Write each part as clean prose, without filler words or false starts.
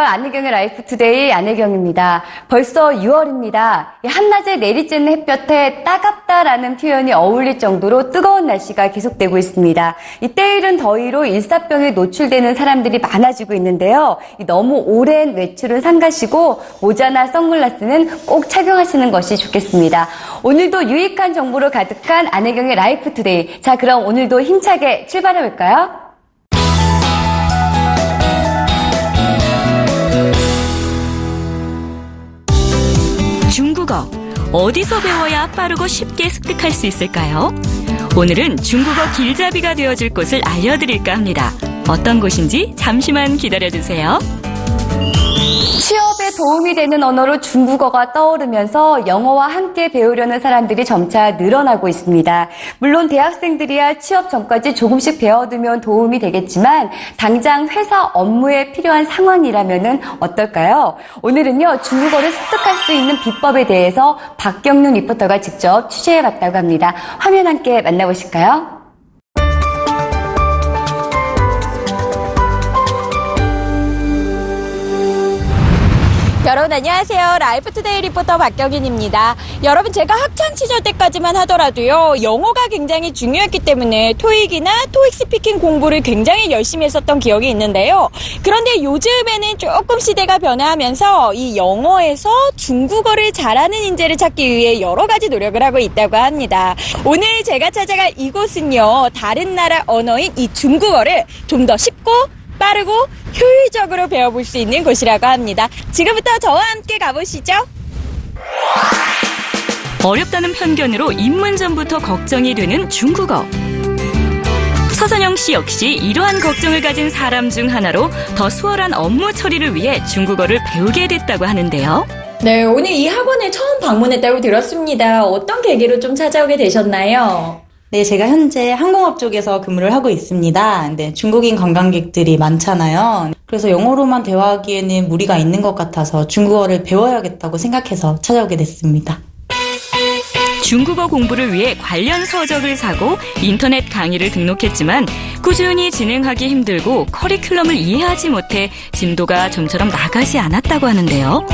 안녕하세요. 안혜경의 라이프 투데이 안혜경입니다. 벌써 6월입니다. 한낮에 내리쬐는 햇볕에 따갑다라는 표현이 어울릴 정도로 뜨거운 날씨가 계속되고 있습니다. 이 때이른 더위로 일사병에 노출되는 사람들이 많아지고 있는데요. 너무 오랜 외출은 삼가시고 모자나 선글라스는 꼭 착용하시는 것이 좋겠습니다. 오늘도 유익한 정보로 가득한 안혜경의 라이프 투데이. 자, 그럼 오늘도 힘차게 출발해 볼까요? 중국어, 어디서 배워야 빠르고 쉽게 습득할 수 있을까요? 오늘은 중국어 길잡이가 되어줄 곳을 알려드릴까 합니다. 어떤 곳인지 잠시만 기다려주세요. 취업에 도움이 되는 언어로 중국어가 떠오르면서 영어와 함께 배우려는 사람들이 점차 늘어나고 있습니다. 물론 대학생들이야 취업 전까지 조금씩 배워두면 도움이 되겠지만 당장 회사 업무에 필요한 상황이라면 어떨까요? 오늘은요, 중국어를 습득할 수 있는 비법에 대해서 박경윤 리포터가 직접 취재해봤다고 합니다. 화면 함께 만나보실까요? 여러분 안녕하세요. 라이프투데이 리포터 박경인입니다. 여러분 제가 학창시절 때까지만 하더라도요. 영어가 굉장히 중요했기 때문에 토익이나 토익 스피킹 공부를 굉장히 열심히 했었던 기억이 있는데요. 그런데 요즘에는 조금 시대가 변화하면서 이 영어에서 중국어를 잘하는 인재를 찾기 위해 여러 가지 노력을 하고 있다고 합니다. 오늘 제가 찾아갈 이곳은요. 다른 나라 언어인 이 중국어를 좀 더 쉽고 빠르고 효율적으로 배워볼 수 있는 곳이라고 합니다. 지금부터 저와 함께 가보시죠. 어렵다는 편견으로 입문 전부터 걱정이 되는 중국어. 서선영 씨 역시 이러한 걱정을 가진 사람 중 하나로 더 수월한 업무 처리를 위해 중국어를 배우게 됐다고 하는데요. 네, 오늘 이 학원에 처음 방문했다고 들었습니다. 어떤 계기로 좀 찾아오게 되셨나요? 네, 제가 현재 항공업 쪽에서 근무를 하고 있습니다. 네, 중국인 관광객들이 많잖아요. 그래서 영어로만 대화하기에는 무리가 있는 것 같아서 중국어를 배워야겠다고 생각해서 찾아오게 됐습니다. 중국어 공부를 위해 관련 서적을 사고 인터넷 강의를 등록했지만 꾸준히 진행하기 힘들고 커리큘럼을 이해하지 못해 진도가 좀처럼 나가지 않았다고 하는데요.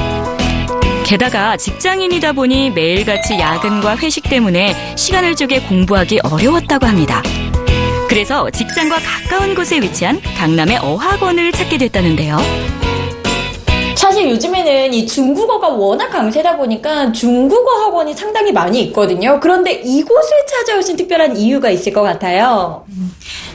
게다가 직장인이다 보니 매일같이 야근과 회식 때문에 시간을 쪼개 공부하기 어려웠다고 합니다. 그래서 직장과 가까운 곳에 위치한 강남의 어학원을 찾게 됐다는데요. 사실 요즘에는 이 중국어가 워낙 강세다 보니까 중국어 학원이 상당히 많이 있거든요. 그런데 이곳을 찾아오신 특별한 이유가 있을 것 같아요.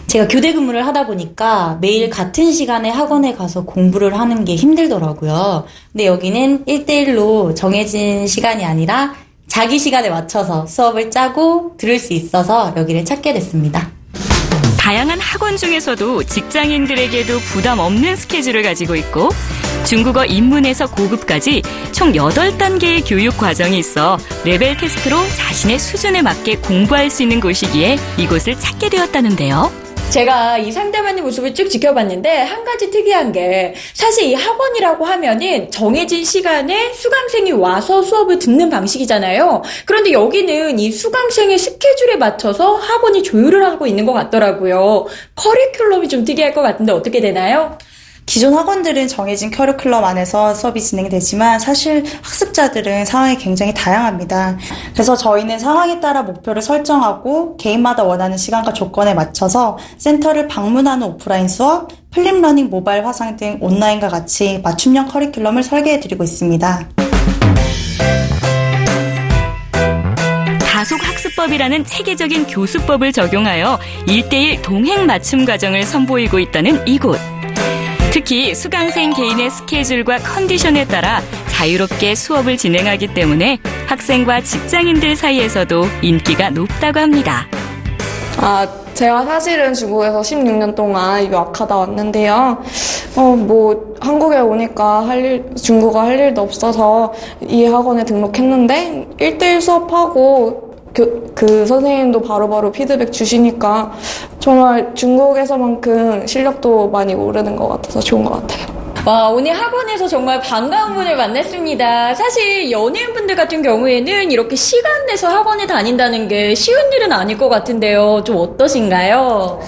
제가 교대 근무를 하다 보니까 매일 같은 시간에 학원에 가서 공부를 하는 게 힘들더라고요. 근데 여기는 1대1로 정해진 시간이 아니라 자기 시간에 맞춰서 수업을 짜고 들을 수 있어서 여기를 찾게 됐습니다. 다양한 학원 중에서도 직장인들에게도 부담 없는 스케줄을 가지고 있고 중국어 입문에서 고급까지 총 8단계의 교육 과정이 있어 레벨 테스트로 자신의 수준에 맞게 공부할 수 있는 곳이기에 이곳을 찾게 되었다는데요. 제가 이 상담하는 모습을 쭉 지켜봤는데 한 가지 특이한 게 사실 이 학원이라고 하면은 정해진 시간에 수강생이 와서 수업을 듣는 방식이잖아요. 그런데 여기는 이 수강생의 스케줄에 맞춰서 학원이 조율을 하고 있는 것 같더라고요. 커리큘럼이 좀 특이할 것 같은데 어떻게 되나요? 기존 학원들은 정해진 커리큘럼 안에서 수업이 진행되지만 사실 학습자들은 상황이 굉장히 다양합니다. 그래서 저희는 상황에 따라 목표를 설정하고 개인마다 원하는 시간과 조건에 맞춰서 센터를 방문하는 오프라인 수업, 플립러닝 모바일 화상 등 온라인과 같이 맞춤형 커리큘럼을 설계해드리고 있습니다. 가속학습법이라는 체계적인 교수법을 적용하여 1:1 동행 맞춤 과정을 선보이고 있다는 이곳. 특히 수강생 개인의 스케줄과 컨디션에 따라 자유롭게 수업을 진행하기 때문에 학생과 직장인들 사이에서도 인기가 높다고 합니다. 제가 사실은 중국에서 16년 동안 유학하다 왔는데요. 한국에 오니까 중국어 할 일도 없어서 이 학원에 등록했는데 1:1 수업하고 그 선생님도 바로바로 피드백 주시니까 정말 중국에서만큼 실력도 많이 오르는 것 같아서 좋은 것 같아요. 와, 오늘 학원에서 정말 반가운 분을 만났습니다. 사실 연예인분들 같은 경우에는 이렇게 시간 내서 학원에 다닌다는 게 쉬운 일은 아닐 것 같은데요. 좀 어떠신가요?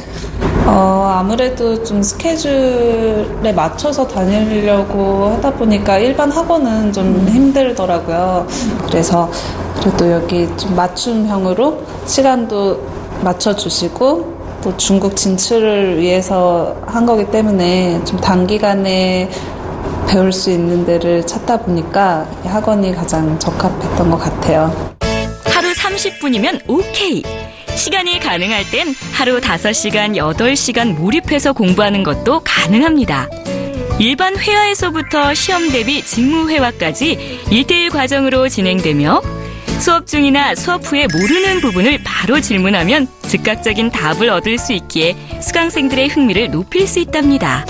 아무래도 좀 스케줄에 맞춰서 다니려고 하다 보니까 일반 학원은 좀 힘들더라고요. 그래서 그래도 여기 좀 맞춤형으로 시간도 맞춰주시고 또 중국 진출을 위해서 한 거기 때문에 좀 단기간에 배울 수 있는 데를 찾다 보니까 이 학원이 가장 적합했던 것 같아요. 하루 30분이면 오케이. 시간이 가능할 땐 하루 5시간, 8시간 몰입해서 공부하는 것도 가능합니다. 일반 회화에서부터 시험 대비 직무회화까지 1:1 과정으로 진행되며 수업 중이나 수업 후에 모르는 부분을 바로 질문하면 즉각적인 답을 얻을 수 있기에 수강생들의 흥미를 높일 수 있답니다.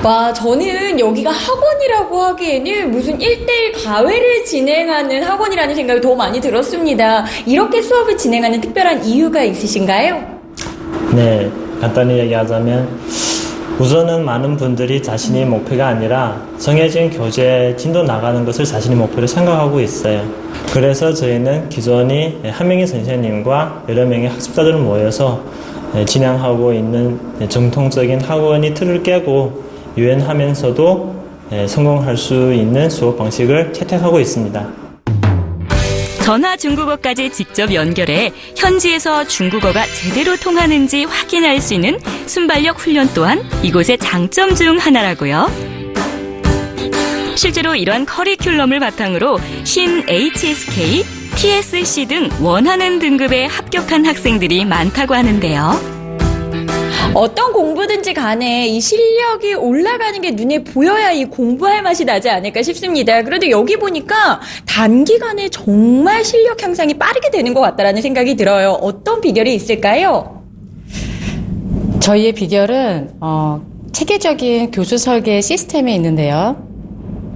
와, 저는 여기가 학원이라고 하기에는 무슨 1:1 과외를 진행하는 학원이라는 생각이 더 많이 들었습니다. 이렇게 수업을 진행하는 특별한 이유가 있으신가요? 네, 간단히 얘기하자면 우선은 많은 분들이 자신이 목표가 아니라 정해진 교재 진도 나가는 것을 자신의 목표로 생각하고 있어요. 그래서 저희는 기존이 한 명의 선생님과 여러 명의 학습자들을 모여서 진행하고 있는 정통적인 학원의 틀을 깨고 유연하면서도 성공할 수 있는 수업 방식을 채택하고 있습니다. 전화 중국어까지 직접 연결해 현지에서 중국어가 제대로 통하는지 확인할 수 있는 순발력 훈련 또한 이곳의 장점 중 하나라고요. 실제로 이러한 커리큘럼을 바탕으로 신 HSK, TSC 등 원하는 등급에 합격한 학생들이 많다고 하는데요. 어떤 공부든지 간에 이 실력이 올라가는 게 눈에 보여야 이 공부할 맛이 나지 않을까 싶습니다. 그런데 여기 보니까 단기간에 정말 실력 향상이 빠르게 되는 것 같다라는 생각이 들어요. 어떤 비결이 있을까요? 저희의 비결은 체계적인 교수 설계 시스템에 있는데요.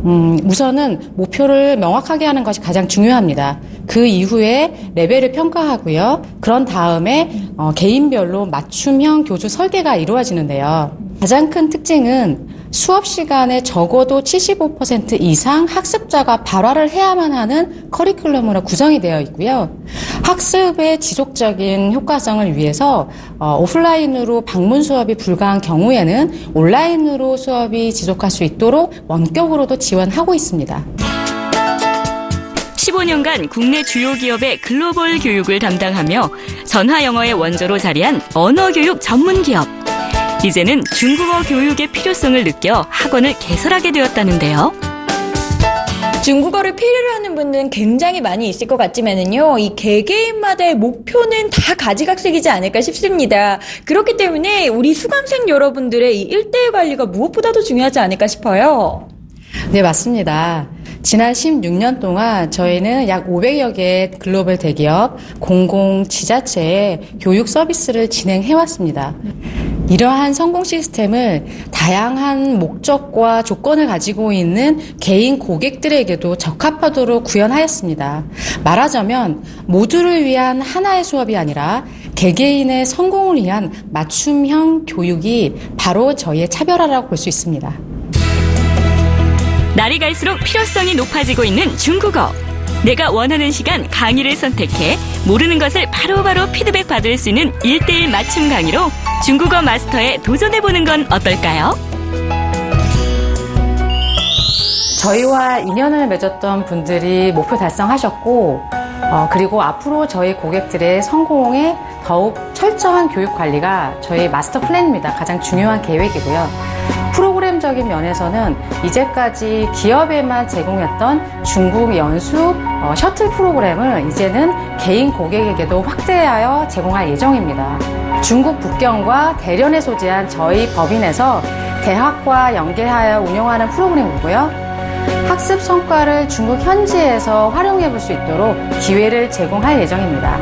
우선은 목표를 명확하게 하는 것이 가장 중요합니다. 그 이후에 레벨을 평가하고요. 그런 다음에 개인별로 맞춤형 교수 설계가 이루어지는데요. 가장 큰 특징은 수업 시간에 적어도 75% 이상 학습자가 발화를 해야만 하는 커리큘럼으로 구성이 되어 있고요. 학습의 지속적인 효과성을 위해서 오프라인으로 방문 수업이 불가한 경우에는 온라인으로 수업이 지속할 수 있도록 원격으로도 지원하고 있습니다. 15년간 국내 주요 기업의 글로벌 교육을 담당하며 전화 영어의 원조로 자리한 언어교육 전문 기업. 이제는 중국어 교육의 필요성을 느껴 학원을 개설하게 되었다는데요. 중국어를 필요로 하는 분들은 굉장히 많이 있을 것 같지만은요, 이 개개인마다의 목표는 다 가지각색이지 않을까 싶습니다. 그렇기 때문에 우리 수강생 여러분들의 이 1:1 관리가 무엇보다도 중요하지 않을까 싶어요. 네, 맞습니다. 지난 16년 동안 저희는 약 500여 개의 글로벌 대기업, 공공, 지자체의 교육 서비스를 진행해왔습니다. 이러한 성공 시스템을 다양한 목적과 조건을 가지고 있는 개인 고객들에게도 적합하도록 구현하였습니다. 말하자면 모두를 위한 하나의 수업이 아니라 개개인의 성공을 위한 맞춤형 교육이 바로 저희의 차별화라고 볼 수 있습니다. 날이 갈수록 필요성이 높아지고 있는 중국어. 내가 원하는 시간 강의를 선택해 모르는 것을 바로바로 피드백 받을 수 있는 1:1 맞춤 강의로 중국어 마스터에 도전해보는 건 어떨까요? 저희와 인연을 맺었던 분들이 목표 달성하셨고, 그리고 앞으로 저희 고객들의 성공에 더욱 철저한 교육 관리가 저희 마스터 플랜입니다. 가장 중요한 계획이고요. 프로그램적인 면에서는 이제까지 기업에만 제공했던 중국 연수 셔틀 프로그램을 이제는 개인 고객에게도 확대하여 제공할 예정입니다. 중국 북경과 대련에 소재한 저희 법인에서 대학과 연계하여 운영하는 프로그램이고요. 학습 성과를 중국 현지에서 활용해 볼 수 있도록 기회를 제공할 예정입니다.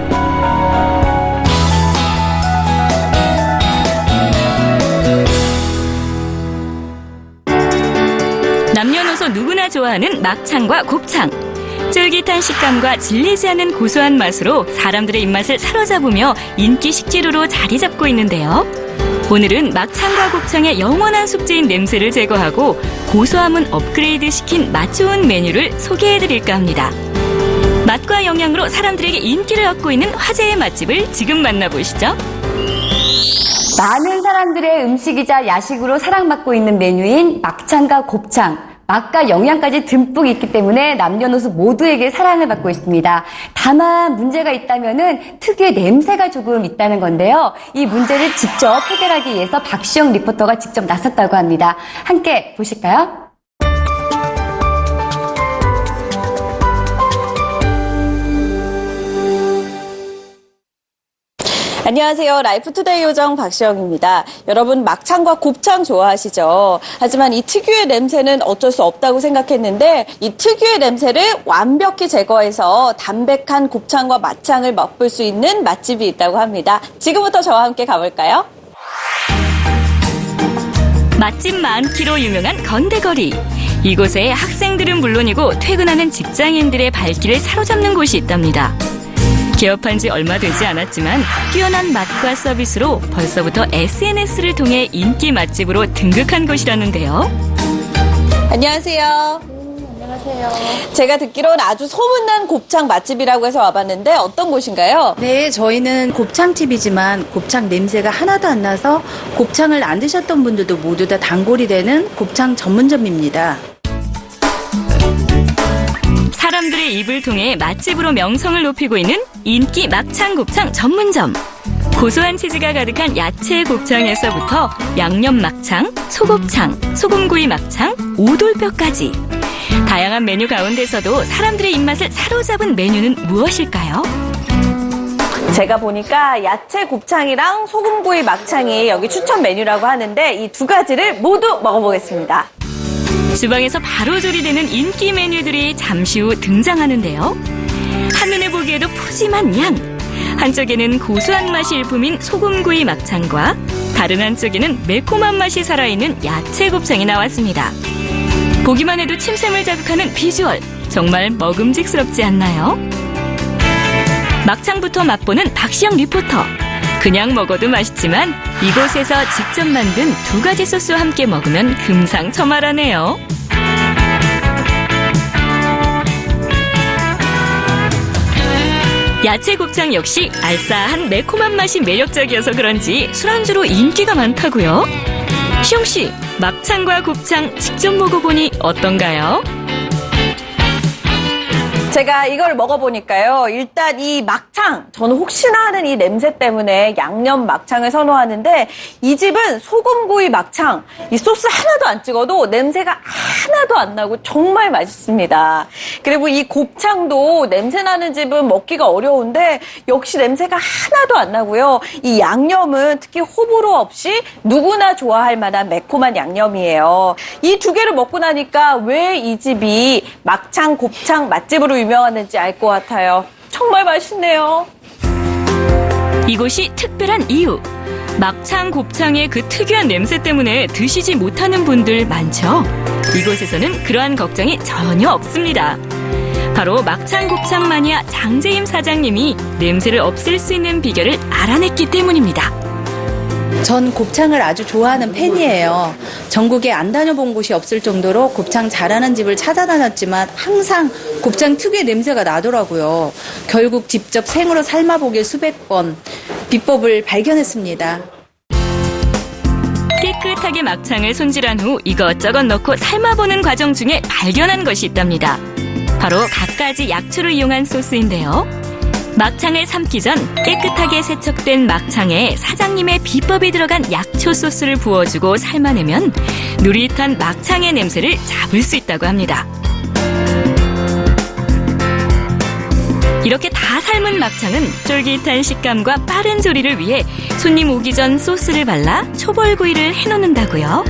남녀노소 누구나 좋아하는 막창과 곱창. 쫄깃한 식감과 질리지 않은 고소한 맛으로 사람들의 입맛을 사로잡으며 인기 식재료로 자리 잡고 있는데요. 오늘은 막창과 곱창의 영원한 숙제인 냄새를 제거하고 고소함은 업그레이드 시킨 맛 좋은 메뉴를 소개해드릴까 합니다. 맛과 영양으로 사람들에게 인기를 얻고 있는 화제의 맛집을 지금 만나보시죠. 많은 사람들의 음식이자 야식으로 사랑받고 있는 메뉴인 막창과 곱창. 맛과 영양까지 듬뿍 있기 때문에 남녀노소 모두에게 사랑을 받고 있습니다. 다만 문제가 있다면은 특유의 냄새가 조금 있다는 건데요. 이 문제를 직접 해결하기 위해서 박시영 리포터가 직접 나섰다고 합니다. 함께 보실까요? 안녕하세요. 라이프투데이 요정 박시영입니다. 여러분 막창과 곱창 좋아하시죠? 하지만 이 특유의 냄새는 어쩔 수 없다고 생각했는데 이 특유의 냄새를 완벽히 제거해서 담백한 곱창과 막창을 맛볼 수 있는 맛집이 있다고 합니다. 지금부터 저와 함께 가볼까요? 맛집 많기로 유명한 건대거리. 이곳에 학생들은 물론이고 퇴근하는 직장인들의 발길을 사로잡는 곳이 있답니다. 개업한 지 얼마 되지 않았지만 뛰어난 맛과 서비스로 벌써부터 SNS를 통해 인기 맛집으로 등극한 곳이라는데요. 안녕하세요. 안녕하세요. 제가 듣기로는 아주 소문난 곱창 맛집이라고 해서 와봤는데 어떤 곳인가요? 네, 저희는 곱창집이지만 곱창 냄새가 하나도 안 나서 곱창을 안 드셨던 분들도 모두 다 단골이 되는 곱창 전문점입니다. 사람들의 입을 통해 맛집으로 명성을 높이고 있는 인기 막창 곱창 전문점. 고소한 치즈가 가득한 야채 곱창에서부터 양념 막창, 소곱창, 소금구이 막창, 오돌뼈까지. 다양한 메뉴 가운데서도 사람들의 입맛을 사로잡은 메뉴는 무엇일까요? 제가 보니까 야채 곱창이랑 소금구이 막창이 여기 추천 메뉴라고 하는데 이 두 가지를 모두 먹어보겠습니다. 주방에서 바로 조리되는 인기 메뉴들이 잠시 후 등장하는데요. 한눈에 보기에도 푸짐한 양. 한쪽에는 고소한 맛이 일품인 소금구이 막창과 다른 한쪽에는 매콤한 맛이 살아있는 야채 곱창이 나왔습니다. 보기만 해도 침샘을 자극하는 비주얼. 정말 먹음직스럽지 않나요? 막창부터 맛보는 박시영 리포터. 그냥 먹어도 맛있지만 이곳에서 직접 만든 두 가지 소스와 함께 먹으면 금상첨화라네요. 야채 곱창 역시 알싸한 매콤한 맛이 매력적이어서 그런지 술안주로 인기가 많다고요. 시영 씨, 막창과 곱창 직접 먹어보니 어떤가요? 제가 이걸 먹어보니까요. 일단 이 막창, 저는 혹시나 하는 이 냄새 때문에 양념 막창을 선호하는데 이 집은 소금구이 막창, 이 소스 하나도 안 찍어도 냄새가 하나도 안 나고 정말 맛있습니다. 그리고 이 곱창도 냄새 나는 집은 먹기가 어려운데 역시 냄새가 하나도 안 나고요. 이 양념은 특히 호불호 없이 누구나 좋아할 만한 매콤한 양념이에요. 이 두 개를 먹고 나니까 왜 이 집이 막창, 곱창 맛집으로 유명했는지 알 것 같아요. 정말 맛있네요. 이곳이 특별한 이유. 막창, 곱창의 그 특유한 냄새 때문에 드시지 못하는 분들 많죠? 이곳에서는 그러한 걱정이 전혀 없습니다. 바로 막창, 곱창 마니아 장재임 사장님이 냄새를 없앨 수 있는 비결을 알아냈기 때문입니다. 전 곱창을 아주 좋아하는 팬이에요. 전국에 안 다녀본 곳이 없을 정도로 곱창 잘하는 집을 찾아다녔지만 항상 곱창 특유의 냄새가 나더라고요. 결국 직접 생으로 삶아보길 수백 번 비법을 발견했습니다. 깨끗하게 막창을 손질한 후 이것저것 넣고 삶아보는 과정 중에 발견한 것이 있답니다. 바로 갖가지 약초를 이용한 소스인데요. 막창을 삶기 전 깨끗하게 세척된 막창에 사장님의 비법이 들어간 약초 소스를 부어주고 삶아내면 누릿한 막창의 냄새를 잡을 수 있다고 합니다. 이렇게 다 삶은 막창은 쫄깃한 식감과 빠른 조리를 위해 손님 오기 전 소스를 발라 초벌구이를 해놓는다고요.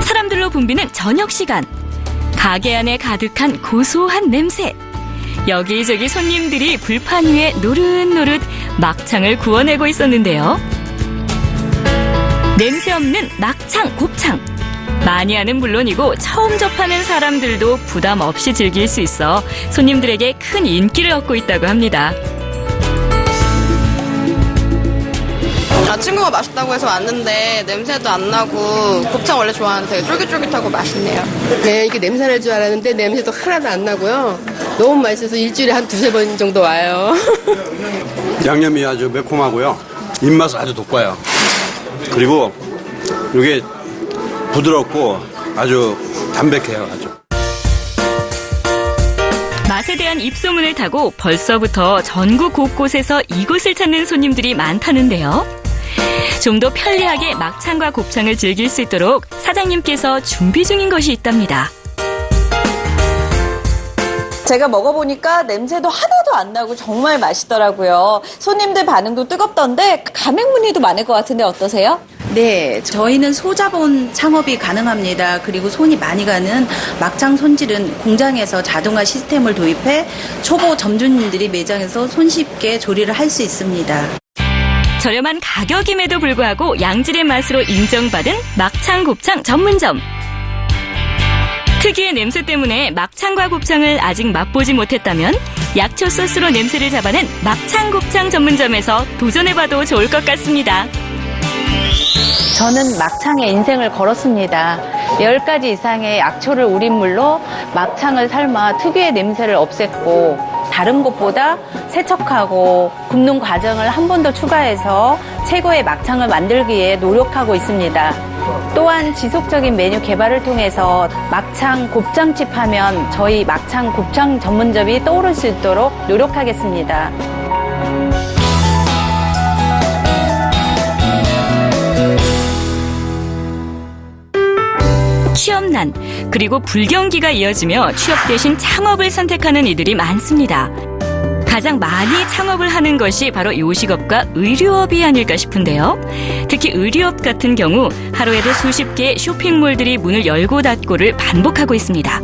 사람들로 붐비는 저녁 시간. 가게 안에 가득한 고소한 냄새. 여기저기 손님들이 불판 위에 노릇노릇 막창을 구워내고 있었는데요. 냄새 없는 막창, 곱창. 마니아는 물론이고 처음 접하는 사람들도 부담 없이 즐길 수 있어 손님들에게 큰 인기를 얻고 있다고 합니다. 친구가 맛있다고 해서 왔는데 냄새도 안 나고 곱창 원래 좋아하는데 되게 쫄깃쫄깃하고 맛있네요. 네, 이게 냄새 날 줄 알았는데 냄새도 하나도 안 나고요. 너무 맛있어서 일주일에 한 두세 번 정도 와요. 양념이 아주 매콤하고요. 입맛 아주 돋궈요. 그리고 이게 부드럽고 아주 담백해요. 아주. 맛에 대한 입소문을 타고 벌써부터 전국 곳곳에서 이곳을 찾는 손님들이 많다는데요. 좀 더 편리하게 막창과 곱창을 즐길 수 있도록 사장님께서 준비 중인 것이 있답니다. 제가 먹어보니까 냄새도 하나도 안 나고 정말 맛있더라고요. 손님들 반응도 뜨겁던데 가맹 문의도 많을 것 같은데 어떠세요? 네, 저희는 소자본 창업이 가능합니다. 그리고 손이 많이 가는 막창 손질은 공장에서 자동화 시스템을 도입해 초보 점주님들이 매장에서 손쉽게 조리를 할 수 있습니다. 저렴한 가격임에도 불구하고 양질의 맛으로 인정받은 막창 곱창 전문점. 특유의 냄새 때문에 막창과 곱창을 아직 맛보지 못했다면 약초 소스로 냄새를 잡아낸 막창 곱창 전문점에서 도전해봐도 좋을 것 같습니다. 저는 막창에 인생을 걸었습니다. 10가지 이상의 약초를 우린 물로 막창을 삶아 특유의 냄새를 없앴고 다른 곳보다 세척하고 굽는 과정을 한 번 더 추가해서 최고의 막창을 만들기 위해 노력하고 있습니다. 또한 지속적인 메뉴 개발을 통해서 막창 곱창집 하면 저희 막창 곱창 전문점이 떠오를 수 있도록 노력하겠습니다. 취업난, 그리고 불경기가 이어지며 취업 대신 창업을 선택하는 이들이 많습니다. 가장 많이 창업을 하는 것이 바로 요식업과 의류업이 아닐까 싶은데요. 특히 의류업 같은 경우 하루에도 수십 개의 쇼핑몰들이 문을 열고 닫고를 반복하고 있습니다.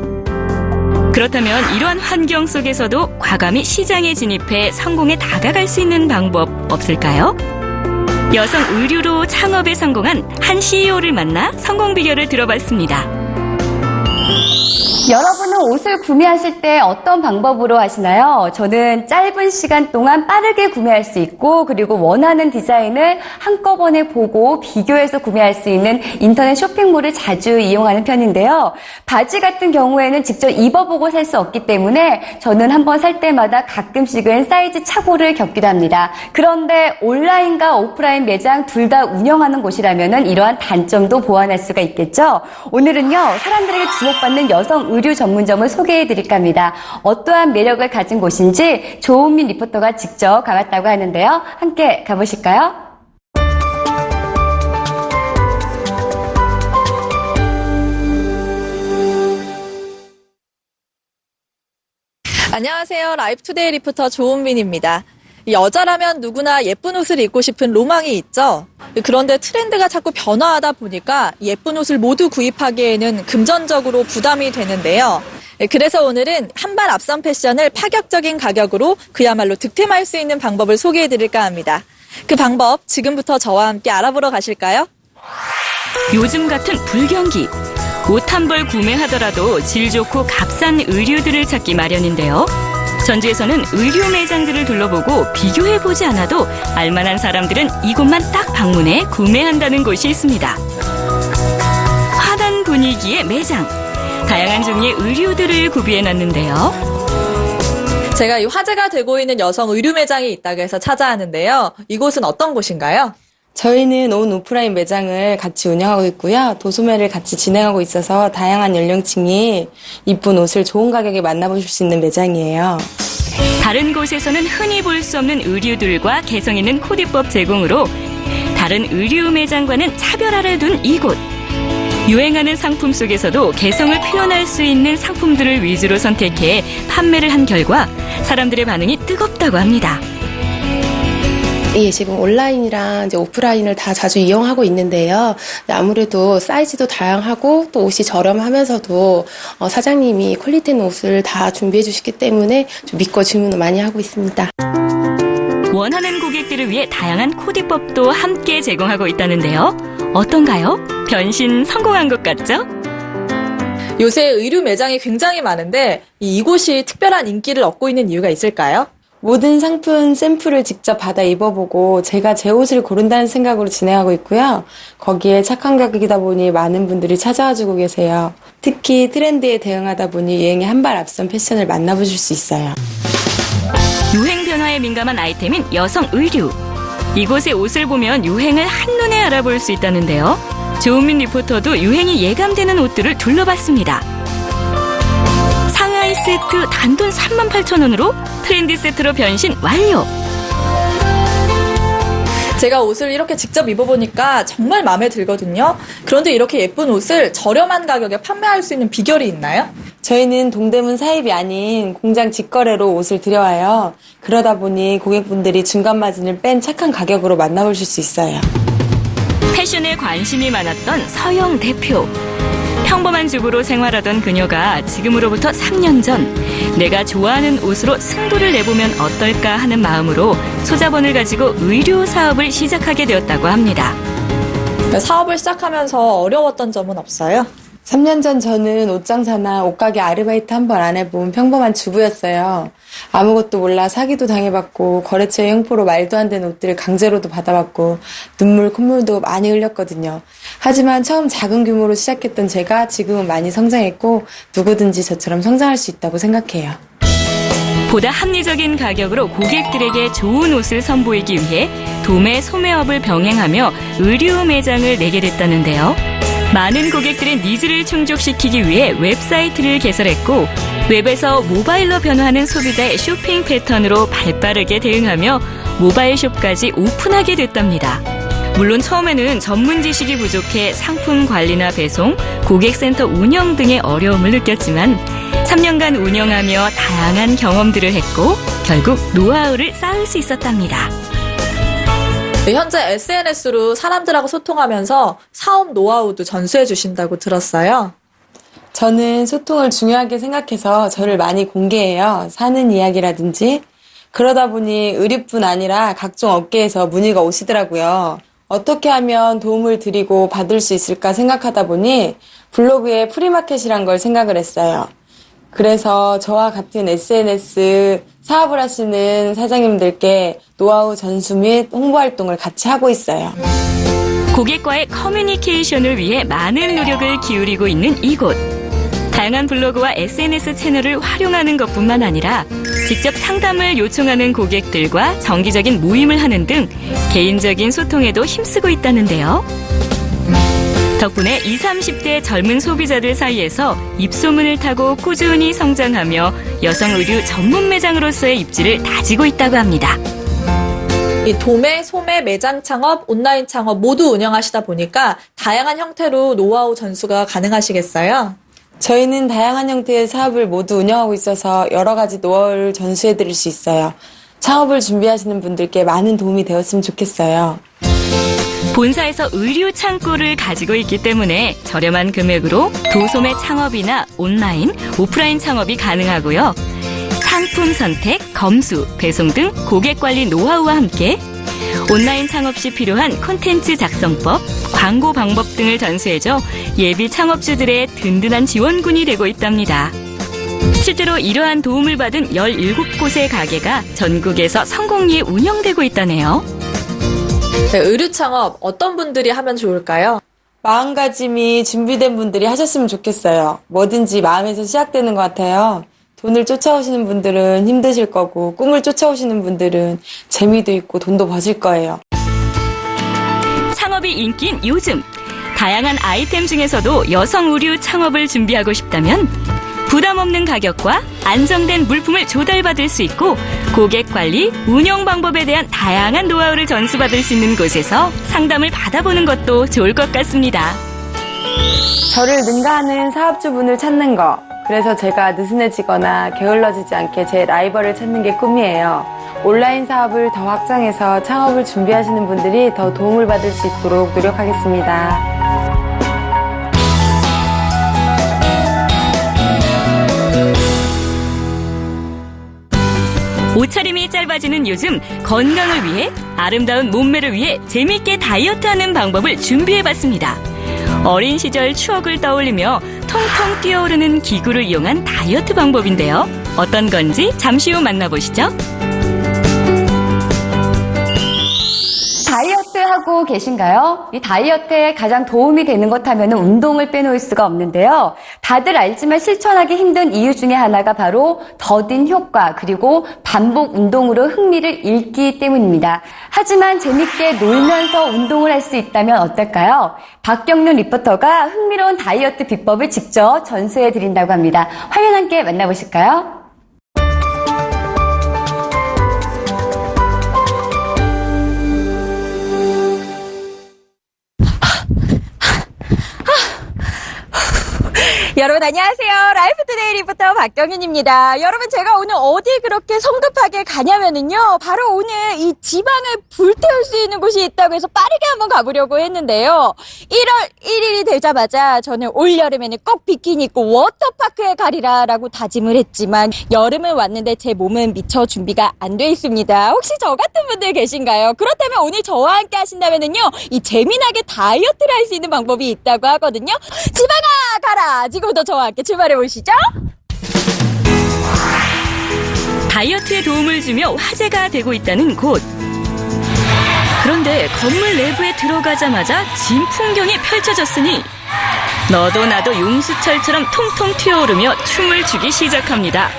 그렇다면 이러한 환경 속에서도 과감히 시장에 진입해 성공에 다가갈 수 있는 방법 없을까요? 여성 의류로 창업에 성공한 한 CEO를 만나 성공 비결을 들어봤습니다. 여러분은 옷을 구매하실 때 어떤 방법으로 하시나요? 저는 짧은 시간 동안 빠르게 구매할 수 있고 그리고 원하는 디자인을 한꺼번에 보고 비교해서 구매할 수 있는 인터넷 쇼핑몰을 자주 이용하는 편인데요. 바지 같은 경우에는 직접 입어보고 살 수 없기 때문에 저는 한번 살 때마다 가끔씩은 사이즈 착오를 겪기도 합니다. 그런데 온라인과 오프라인 매장 둘 다 운영하는 곳이라면 이러한 단점도 보완할 수가 있겠죠. 오늘은요, 사람들에게 주목받는 여성 의류 전문점을 소개해드릴까 합니다. 어떠한 매력을 가진 곳인지 조은민 리포터가 직접 가봤다고 하는데요. 함께 가보실까요? 안녕하세요. 라이프투데이 리포터 조은민입니다. 여자라면 누구나 예쁜 옷을 입고 싶은 로망이 있죠. 그런데 트렌드가 자꾸 변화하다 보니까 예쁜 옷을 모두 구입하기에는 금전적으로 부담이 되는데요. 그래서 오늘은 한 발 앞선 패션을 파격적인 가격으로 그야말로 득템할 수 있는 방법을 소개해드릴까 합니다. 그 방법 지금부터 저와 함께 알아보러 가실까요? 요즘 같은 불경기, 옷 한 벌 구매하더라도 질 좋고 값싼 의류들을 찾기 마련인데요. 전주에서는 의류 매장들을 둘러보고 비교해보지 않아도 알만한 사람들은 이곳만 딱 방문해 구매한다는 곳이 있습니다. 환한 분위기의 매장, 다양한 종류의 의류들을 구비해놨는데요. 제가 이 화제가 되고 있는 여성 의류 매장이 있다고 해서 찾아왔는데요. 이곳은 어떤 곳인가요? 저희는 온 오프라인 매장을 같이 운영하고 있고요. 도소매를 같이 진행하고 있어서 다양한 연령층이 이쁜 옷을 좋은 가격에 만나보실 수 있는 매장이에요. 다른 곳에서는 흔히 볼 수 없는 의류들과 개성 있는 코디법 제공으로 다른 의류 매장과는 차별화를 둔 이곳. 유행하는 상품 속에서도 개성을 표현할 수 있는 상품들을 위주로 선택해 판매를 한 결과 사람들의 반응이 뜨겁다고 합니다. 예, 지금 온라인이랑 이제 오프라인을 다 자주 이용하고 있는데요. 아무래도 사이즈도 다양하고 또 옷이 저렴하면서도 사장님이 퀄리티 있는 옷을 다 준비해 주시기 때문에 좀 믿고 주문을 많이 하고 있습니다. 원하는 고객들을 위해 다양한 코디법도 함께 제공하고 있다는데요. 어떤가요? 변신 성공한 것 같죠? 요새 의류 매장이 굉장히 많은데 이곳이 특별한 인기를 얻고 있는 이유가 있을까요? 모든 상품 샘플을 직접 받아 입어보고 제가 제 옷을 고른다는 생각으로 진행하고 있고요. 거기에 착한 가격이다 보니 많은 분들이 찾아와주고 계세요. 특히 트렌드에 대응하다 보니 유행에 한 발 앞선 패션을 만나보실 수 있어요. 유행 변화에 민감한 아이템인 여성 의류. 이곳의 옷을 보면 유행을 한눈에 알아볼 수 있다는데요. 조은민 리포터도 유행이 예감되는 옷들을 둘러봤습니다. 상하이 세트 단돈 38,000원으로 트렌디 세트로 변신 완료. 제가 옷을 이렇게 직접 입어보니까 정말 마음에 들거든요. 그런데 이렇게 예쁜 옷을 저렴한 가격에 판매할 수 있는 비결이 있나요? 저희는 동대문 사입이 아닌 공장 직거래로 옷을 들여와요. 그러다 보니 고객분들이 중간 마진을 뺀 착한 가격으로 만나보실 수 있어요. 패션에 관심이 많았던 서영 대표. 평범한 주부로 생활하던 그녀가 지금으로부터 3년 전 내가 좋아하는 옷으로 승부를 내보면 어떨까 하는 마음으로 소자본을 가지고 의류 사업을 시작하게 되었다고 합니다. 사업을 시작하면서 어려웠던 점은 없어요? 3년 전 저는 옷장사나 옷가게 아르바이트 한 번 안 해본 평범한 주부였어요. 아무것도 몰라 사기도 당해봤고 거래처의 형포로 말도 안 되는 옷들을 강제로도 받아봤고 눈물 콧물도 많이 흘렸거든요. 하지만 처음 작은 규모로 시작했던 제가 지금은 많이 성장했고 누구든지 저처럼 성장할 수 있다고 생각해요. 보다 합리적인 가격으로 고객들에게 좋은 옷을 선보이기 위해 도매, 소매업을 병행하며 의류 매장을 내게 됐다는데요. 많은 고객들의 니즈를 충족시키기 위해 웹사이트를 개설했고 웹에서 모바일로 변화하는 소비자의 쇼핑 패턴으로 발빠르게 대응하며 모바일숍까지 오픈하게 됐답니다. 물론 처음에는 전문 지식이 부족해 상품 관리나 배송, 고객센터 운영 등의 어려움을 느꼈지만 3년간 운영하며 다양한 경험들을 했고 결국 노하우를 쌓을 수 있었답니다. 현재 SNS로 사람들하고 소통하면서 사업 노하우도 전수해 주신다고 들었어요. 저는 소통을 중요하게 생각해서 저를 많이 공개해요. 사는 이야기라든지. 그러다 보니 의류뿐 아니라 각종 업계에서 문의가 오시더라고요. 어떻게 하면 도움을 드리고 받을 수 있을까 생각하다 보니 블로그에 프리마켓이란 걸 생각을 했어요. 그래서 저와 같은 SNS 사업을 하시는 사장님들께 노하우 전수 및 홍보 활동을 같이 하고 있어요. 고객과의 커뮤니케이션을 위해 많은 노력을 기울이고 있는 이곳. 다양한 블로그와 SNS 채널을 활용하는 것뿐만 아니라 직접 상담을 요청하는 고객들과 정기적인 모임을 하는 등 개인적인 소통에도 힘쓰고 있다는데요. 덕분에 20, 30대 젊은 소비자들 사이에서 입소문을 타고 꾸준히 성장하며 여성 의류 전문 매장으로서의 입지를 다지고 있다고 합니다. 이 도매, 소매, 매장 창업, 온라인 창업 모두 운영하시다 보니까 다양한 형태로 노하우 전수가 가능하시겠어요? 저희는 다양한 형태의 사업을 모두 운영하고 있어서 여러 가지 노하우를 전수해 드릴 수 있어요. 창업을 준비하시는 분들께 많은 도움이 되었으면 좋겠어요. 본사에서 의류 창고를 가지고 있기 때문에 저렴한 금액으로 도소매 창업이나 온라인, 오프라인 창업이 가능하고요. 상품 선택, 검수, 배송 등 고객 관리 노하우와 함께 온라인 창업 시 필요한 콘텐츠 작성법, 광고 방법 등을 전수해줘 예비 창업주들의 든든한 지원군이 되고 있답니다. 실제로 이러한 도움을 받은 17곳의 가게가 전국에서 성공리에 운영되고 있다네요. 네, 의류 창업 어떤 분들이 하면 좋을까요? 마음가짐이 준비된 분들이 하셨으면 좋겠어요. 뭐든지 마음에서 시작되는 것 같아요. 돈을 쫓아오시는 분들은 힘드실 거고 꿈을 쫓아오시는 분들은 재미도 있고 돈도 버실 거예요. 창업이 인기인 요즘 다양한 아이템 중에서도 여성 의류 창업을 준비하고 싶다면 부담 없는 가격과 안정된 물품을 조달받을 수 있고 고객 관리, 운영 방법에 대한 다양한 노하우를 전수받을 수 있는 곳에서 상담을 받아보는 것도 좋을 것 같습니다. 저를 능가하는 사업주분을 찾는 거. 그래서 제가 느슨해지거나 게을러지지 않게 제 라이벌을 찾는 게 꿈이에요. 온라인 사업을 더 확장해서 창업을 준비하시는 분들이 더 도움을 받을 수 있도록 노력하겠습니다. 옷차림이 짧아지는 요즘 건강을 위해 아름다운 몸매를 위해 재미있게 다이어트하는 방법을 준비해봤습니다. 어린 시절 추억을 떠올리며 통통 뛰어오르는 기구를 이용한 다이어트 방법인데요. 어떤 건지 잠시 후 만나보시죠. 하고 계신가요? 이 다이어트에 가장 도움이 되는 것 하면 운동을 빼놓을 수가 없는데요. 다들 알지만 실천하기 힘든 이유 중에 하나가 바로 더딘 효과 그리고 반복 운동으로 흥미를 잃기 때문입니다. 하지만 재밌게 놀면서 운동을 할 수 있다면 어떨까요? 박경륜 리포터가 흥미로운 다이어트 비법을 직접 전수해 드린다고 합니다. 화면 함께 만나보실까요? 여러분 안녕하세요. 라이프투데이 리포터 박경윤입니다. 여러분 제가 오늘 어디 그렇게 성급하게 가냐면은요. 바로 오늘 이 지방을 불태울 수 있는 곳이 있다고 해서 빠르게 한번 가보려고 했는데요. 1월 1일이 되자마자 저는 올여름에는 꼭 비키니 입고 워터파크에 가리라 라고 다짐을 했지만 여름은 왔는데 제 몸은 미처 준비가 안 돼 있습니다. 혹시 저 같은 분들 계신가요? 그렇다면 오늘 저와 함께 하신다면은요. 이 재미나게 다이어트를 할 수 있는 방법이 있다고 하거든요. 지방아 가라! 지금부터 저와 함께 출발해 보시죠. 다이어트에 도움을 주며 화제가 되고 있다는 곳. 그런데 건물 내부에 들어가자마자 진 풍경이 펼쳐졌으니 너도 나도 용수철처럼 통통 튀어오르며 춤을 추기 시작합니다.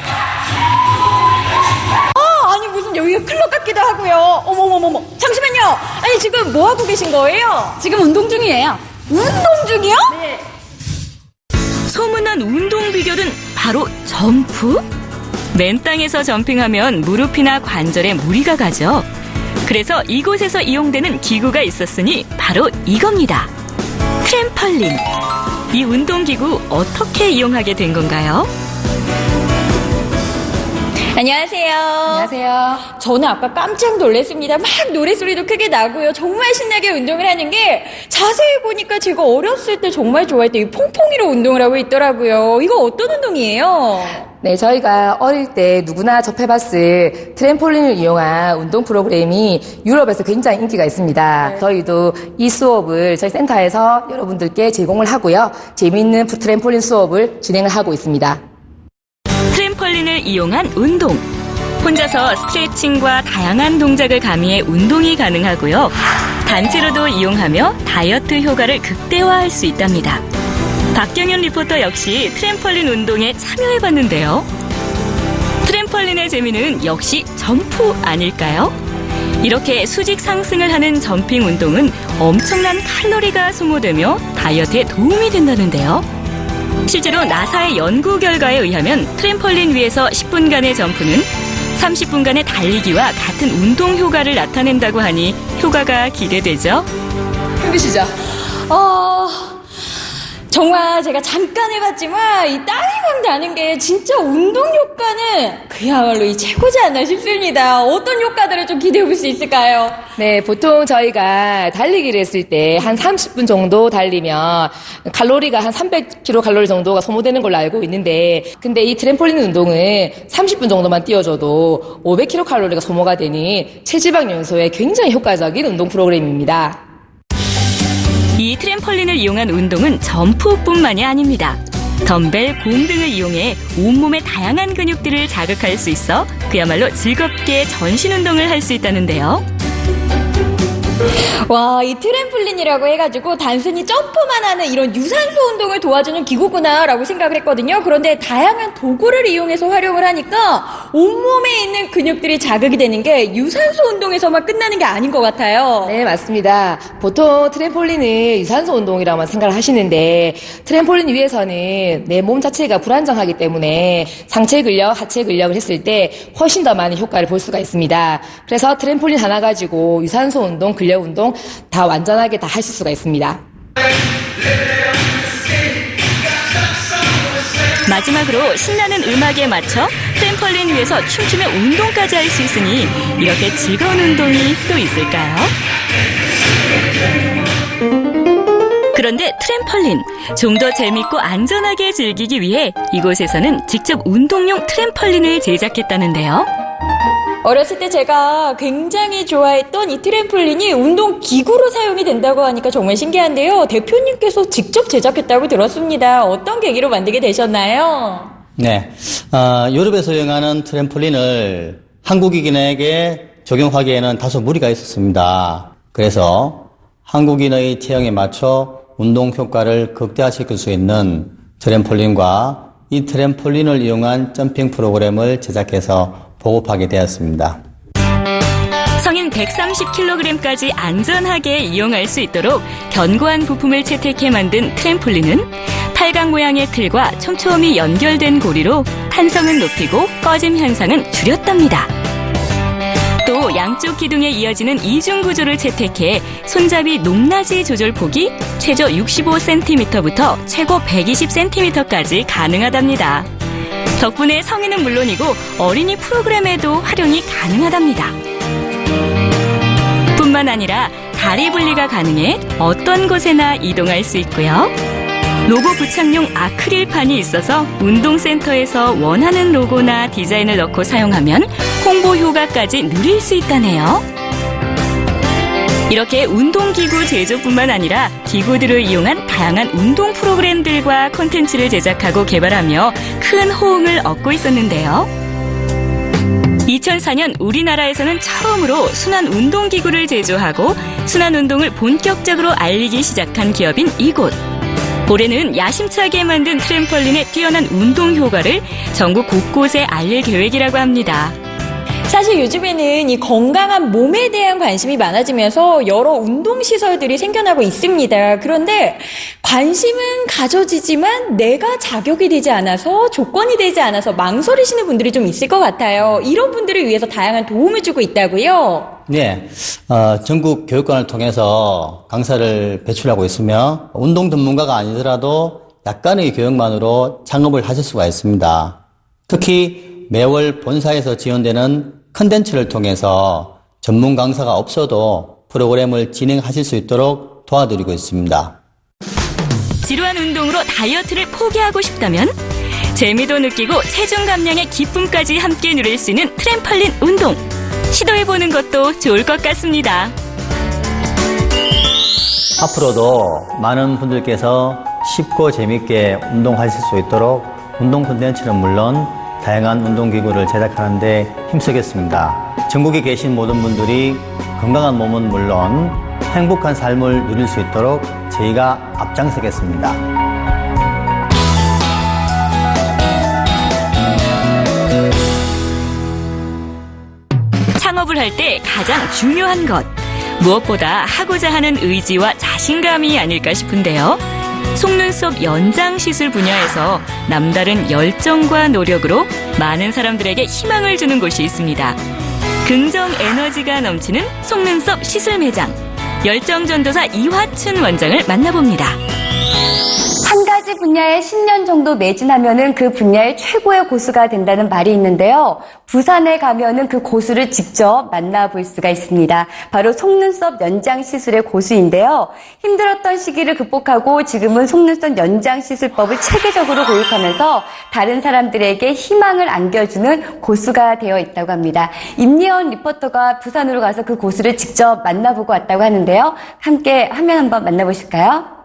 아니 무슨 여기가 클럽 같기도 하고요. 어머머머머. 잠시만요. 아니 지금 뭐 하고 계신 거예요? 지금 운동 중이에요. 운동 중이요? 네. 소문난 운동 비결은 바로 점프? 맨 땅에서 점핑하면 무릎이나 관절에 무리가 가죠. 그래서 이곳에서 이용되는 기구가 있었으니 바로 이겁니다. 트램펄린. 이 운동기구 어떻게 이용하게 된 건가요? 안녕하세요. 안녕하세요. 저는 아까 깜짝 놀랐습니다. 막 노래소리도 크게 나고요. 정말 신나게 운동을 하는 게 자세히 보니까 제가 어렸을 때 정말 좋아했던 이 퐁퐁이로 운동을 하고 있더라고요. 이거 어떤 운동이에요? 네, 저희가 어릴 때 누구나 접해봤을 트램폴린을 이용한 운동 프로그램이 유럽에서 굉장히 인기가 있습니다. 저희도 이 수업을 저희 센터에서 여러분들께 제공을 하고요. 재미있는 트램폴린 수업을 진행을 하고 있습니다. 트램펄린을 이용한 운동. 혼자서 스트레칭과 다양한 동작을 가미해 운동이 가능하고요. 단체로도 이용하며 다이어트 효과를 극대화할 수 있답니다. 박경윤 리포터 역시 트램펄린 운동에 참여해봤는데요. 트램펄린의 재미는 역시 점프 아닐까요? 이렇게 수직 상승을 하는 점핑 운동은 엄청난 칼로리가 소모되며 다이어트에 도움이 된다는데요. 실제로 나사의 연구 결과에 의하면 트램펄린 위에서 10분간의 점프는 30분간의 달리기와 같은 운동 효과를 나타낸다고 하니 효과가 기대되죠. 힘드시죠? 정말 제가 잠깐 해봤지만 이 땀이 막 나는 게 진짜 운동 효과는 그야말로 이 최고지 않나 싶습니다. 어떤 효과들을 좀 기대해 볼 수 있을까요? 네, 보통 저희가 달리기를 했을 때 한 30분 정도 달리면 칼로리가 한 300kcal 정도가 소모되는 걸로 알고 있는데, 근데 이 트램폴린 운동은 30분 정도만 뛰어줘도 500kcal가 소모가 되는 체지방 연소에 굉장히 효과적인 운동 프로그램입니다. 이 트램펄린을 이용한 운동은 점프뿐만이 아닙니다. 덤벨, 공 등을 이용해 온몸의 다양한 근육들을 자극할 수 있어 그야말로 즐겁게 전신 운동을 할 수 있다는데요. 와, 이 트램플린이라고 해가지고 단순히 점프만 하는 이런 유산소 운동을 도와주는 기구구나라고 생각을 했거든요. 그런데 다양한 도구를 이용해서 활용을 하니까 온몸에 있는 근육들이 자극이 되는 게 유산소 운동에서만 끝나는 게 아닌 것 같아요. 네, 맞습니다. 보통 트램폴린은 유산소 운동이라고만 생각을 하시는데, 트램폴린 위에서는 내 몸 자체가 불안정하기 때문에 상체 근력, 하체 근력을 했을 때 훨씬 더 많은 효과를 볼 수가 있습니다. 그래서 트램폴린 하나 가지고 유산소 운동, 근력 운동 다 완전하게 다 하실 수가 있습니다. 마지막으로 신나는 음악에 맞춰 트램펄린 위에서 춤추며 운동까지 할 수 있으니 이렇게 즐거운 운동이 또 있을까요? 그런데 트램펄린, 좀 더 재밌고 안전하게 즐기기 위해 이곳에서는 직접 운동용 트램펄린을 제작했다는데요. 어렸을 때 제가 굉장히 좋아했던 이 트램폴린이 운동 기구로 사용이 된다고 하니까 정말 신기한데요. 대표님께서 직접 제작했다고 들었습니다. 어떤 계기로 만들게 되셨나요? 네, 유럽에서 사용하는 트램폴린을 한국인에게 적용하기에는 다소 무리가 있었습니다. 그래서 한국인의 체형에 맞춰 운동 효과를 극대화시킬 수 있는 트램폴린과 이 트램폴린을 이용한 점핑 프로그램을 제작해서 보급하게 되었습니다. 성인 130kg까지 안전하게 이용할 수 있도록 견고한 부품을 채택해 만든 트램폴린은 팔각 모양의 틀과 촘촘히 연결된 고리로 탄성은 높이고 꺼짐 현상은 줄였답니다. 또 양쪽 기둥에 이어지는 이중 구조를 채택해 손잡이 높낮이 조절 폭이 최저 65cm부터 최고 120cm까지 가능하답니다. 덕분에 성인은 물론이고 어린이 프로그램에도 활용이 가능하답니다. 뿐만 아니라 다리 분리가 가능해 어떤 곳에나 이동할 수 있고요. 로고 부착용 아크릴판이 있어서 운동센터에서 원하는 로고나 디자인을 넣고 사용하면 홍보 효과까지 누릴 수 있다네요. 이렇게 운동기구 제조뿐만 아니라 기구들을 이용한 다양한 운동 프로그램들과 콘텐츠를 제작하고 개발하며 큰 호응을 얻고 있었는데요. 2004년 우리나라에서는 처음으로 순환 운동기구를 제조하고 순환 운동을 본격적으로 알리기 시작한 기업인 이곳. 올해는 야심차게 만든 트램펄린의 뛰어난 운동 효과를 전국 곳곳에 알릴 계획이라고 합니다. 사실 요즘에는 이 건강한 몸에 대한 관심이 많아지면서 여러 운동시설들이 생겨나고 있습니다. 그런데 관심은 가져지지만 내가 자격이 되지 않아서 조건이 되지 않아서 망설이시는 분들이 좀 있을 것 같아요. 이런 분들을 위해서 다양한 도움을 주고 있다고요? 네, 전국 교육관을 통해서 강사를 배출하고 있으며 운동 전문가가 아니더라도 약간의 교육만으로 창업을 하실 수가 있습니다. 특히 매월 본사에서 지원되는 컨텐츠를 통해서 전문 강사가 없어도 프로그램을 진행하실 수 있도록 도와드리고 있습니다. 지루한 운동으로 다이어트를 포기하고 싶다면 재미도 느끼고 체중 감량의 기쁨까지 함께 누릴 수 있는 트램펄린 운동 시도해보는 것도 좋을 것 같습니다. 앞으로도 많은 분들께서 쉽고 재밌게 운동하실 수 있도록 운동 콘텐츠는 물론 다양한 운동기구를 제작하는 데 힘쓰겠습니다. 전국에 계신 모든 분들이 건강한 몸은 물론 행복한 삶을 누릴 수 있도록 저희가 앞장서겠습니다. 창업을 할 때 가장 중요한 것, 무엇보다 하고자 하는 의지와 자신감이 아닐까 싶은데요. 속눈썹 연장 시술 분야에서 남다른 열정과 노력으로 많은 사람들에게 희망을 주는 곳이 있습니다. 긍정 에너지가 넘치는 속눈썹 시술 매장, 열정전도사 이화춘 원장을 만나봅니다. 한 가지 분야에 10년 정도 매진하면은 그 분야의 최고의 고수가 된다는 말이 있는데요. 부산에 가면은 그 고수를 직접 만나볼 수가 있습니다. 바로 속눈썹 연장 시술의 고수인데요. 힘들었던 시기를 극복하고 지금은 속눈썹 연장 시술법을 체계적으로 교육하면서 다른 사람들에게 희망을 안겨주는 고수가 되어 있다고 합니다. 임리언 리포터가 부산으로 가서 그 고수를 직접 만나보고 왔다고 하는데요. 함께 화면 한번 만나보실까요?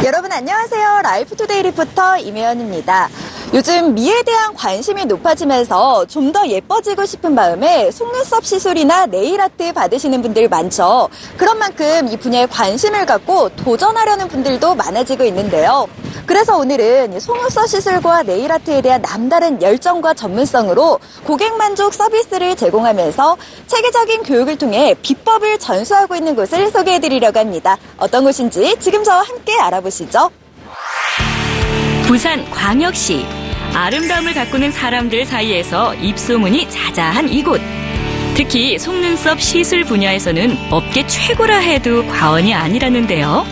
여러분 안녕하세요. 라이프투데이 리포터 임혜연입니다. 요즘 미에 대한 관심이 높아지면서 좀 더 예뻐지고 싶은 마음에 속눈썹 시술이나 네일아트 받으시는 분들 많죠. 그런 만큼 이 분야에 관심을 갖고 도전하려는 분들도 많아지고 있는데요. 그래서 오늘은 속눈썹 시술과 네일아트에 대한 남다른 열정과 전문성으로 고객 만족 서비스를 제공하면서 체계적인 교육을 통해 비법을 전수하고 있는 곳을 소개해드리려고 합니다. 어떤 곳인지 지금 저와 함께 알아보시죠. 부산 광역시. 아름다움을 가꾸는 사람들 사이에서 입소문이 자자한 이곳. 특히 속눈썹 시술 분야에서는 업계 최고라 해도 과언이 아니라는데요.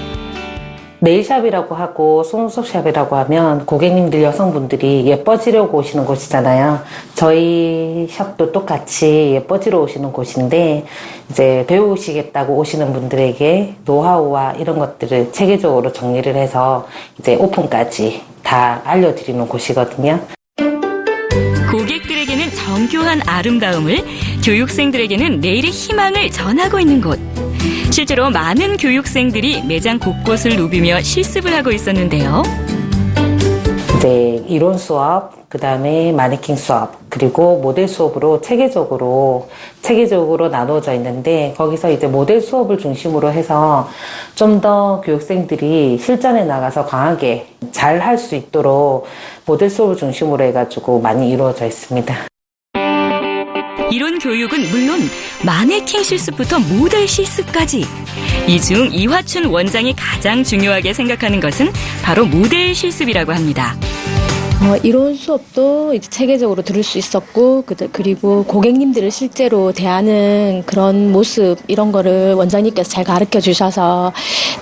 네일샵이라고 하고 속눈썹샵이라고 하면 고객님들 여성분들이 예뻐지려고 오시는 곳이잖아요. 저희 샵도 똑같이 예뻐지러 오시는 곳인데 이제 배우시겠다고 오시는 분들에게 노하우와 이런 것들을 체계적으로 정리를 해서 이제 오픈까지 다 알려드리는 곳이거든요. 고객들에게는 정교한 아름다움을, 교육생들에게는 내일의 희망을 전하고 있는 곳. 실제로 많은 교육생들이 매장 곳곳을 누비며 실습을 하고 있었는데요. 이제 이론 수업, 그 다음에 마네킹 수업, 그리고 모델 수업으로 체계적으로 나누어져 있는데, 거기서 이제 모델 수업을 중심으로 해서 좀 더 교육생들이 실전에 나가서 강하게 잘 할 수 있도록 모델 수업을 중심으로 해가지고 많이 이루어져 있습니다. 이론 교육은 물론 마네킹 실습부터 모델 실습까지. 이 중 이화춘 원장이 가장 중요하게 생각하는 것은 바로 모델 실습이라고 합니다. 이론 수업도 이제 체계적으로 들을 수 있었고, 그리고 고객님들을 실제로 대하는 그런 모습, 이런 거를 원장님께서 잘 가르쳐 주셔서